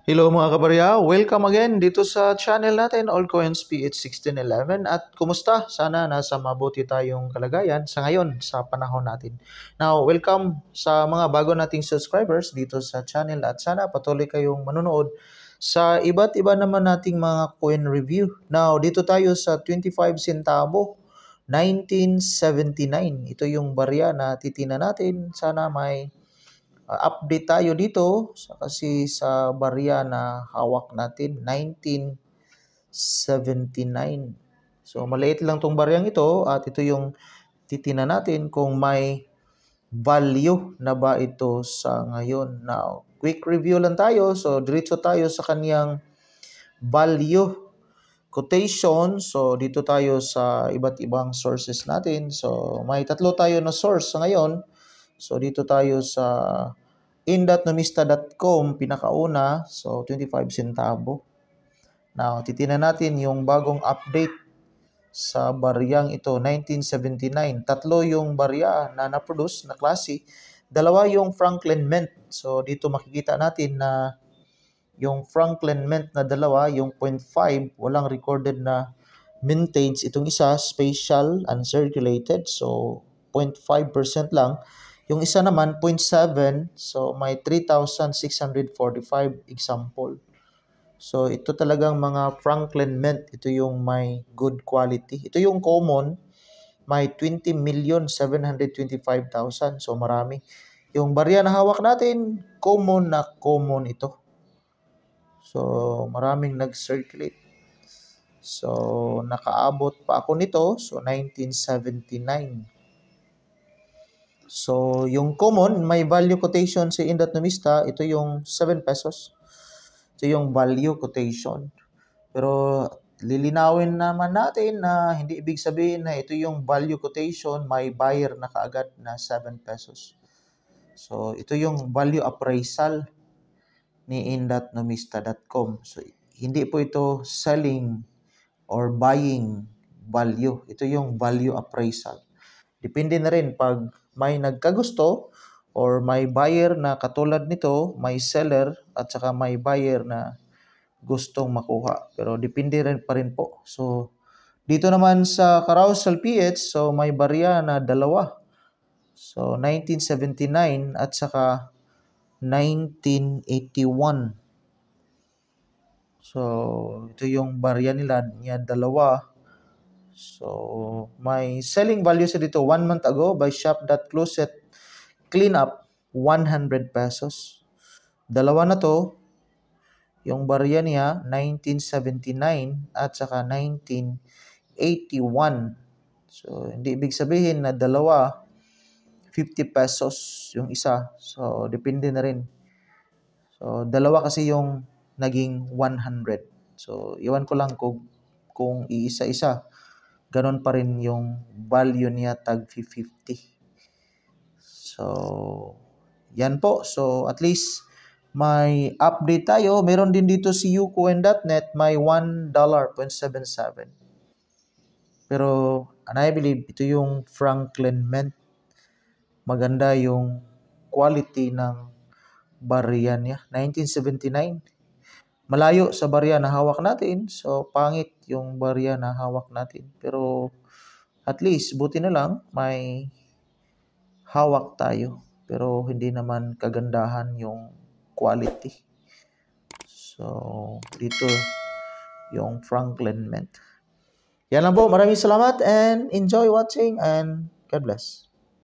Hello mga kabarya, welcome again dito sa channel natin, Allcoins PH1611. At kumusta? Sana nasa mabuti tayong kalagayan sa ngayon, sa panahon natin. Now, welcome sa mga bago nating subscribers dito sa channel at sana patuloy kayong manonood sa iba't iba naman nating mga coin review. Now, dito tayo sa 25 centavo, 1979. Ito yung barya na titingnan natin. Sana may update tayo dito kasi sa barya na hawak natin 1979. So maliit lang tong baryang ito at ito yung titingnan natin kung may value na ba ito sa ngayon. Now, quick review lang tayo. So diretso tayo sa kaniyang value quotation. So dito tayo sa iba't ibang sources natin. So may tatlo tayo na source sa ngayon. So dito tayo sa in.numista.com, pinakauna, so 25 centavo. Now, titingnan natin yung bagong update sa baryang ito, 1979. Tatlo yung barya na na-produce na klase. Dalawa yung Franklin Mint. So, dito makikita natin na yung Franklin Mint na dalawa, yung 0.5, walang recorded na mintage. Itong isa, special, uncirculated. So, 0.5% lang. Yung isa naman, 0.7. So, may 3,645 example. So, ito talagang mga Franklin Mint. Ito yung may good quality. Ito yung common, may 20,725,000. So, marami. Yung barya na hawak natin, common na common ito. So, maraming nag-circulate. So, nakaabot pa ako nito. So, 1979. So, yung common, may value quotation sa in.numista. Ito yung 7 pesos. Ito yung value quotation. Pero, lilinawin naman natin na hindi ibig sabihin na ito yung value quotation, may buyer na kaagad na 7 pesos. So, ito yung value appraisal ni in.numista.com. So, hindi po ito selling or buying value. Ito yung value appraisal. Depende na rin pag may nagkagusto or may buyer na katulad nito, may seller at saka may buyer na gustong makuha. Pero depende rin pa rin po. So, dito naman sa Carousel PH, so may barya na dalawa. So, 1979 at saka 1981. So, ito yung barya nila, dalawa. So, may selling value sa dito 1 month ago by shop.closet cleanup 100 pesos. Dalawa na to, yung barya niya 1979 at saka 1981. So, hindi ibig sabihin na dalawa 50 pesos yung isa. So, depende na rin. So, dalawa kasi yung naging 100. So, iwan ko lang kung iisa-isa. Ganon pa rin yung value niya tag 50. So, yan po. So, at least may update tayo. Meron din dito si ucoin.net, may $1.77. Pero, and I believe, ito yung Franklin Mint. Maganda yung quality ng barya niya. 1979. Malayo sa barya na hawak natin. So, pangit yung barya na hawak natin. Pero, at least, buti na lang, may hawak tayo. Pero, hindi naman kagandahan yung quality. So, dito, yung Franklin Mint. Yan lang po. Maraming salamat and enjoy watching and God bless.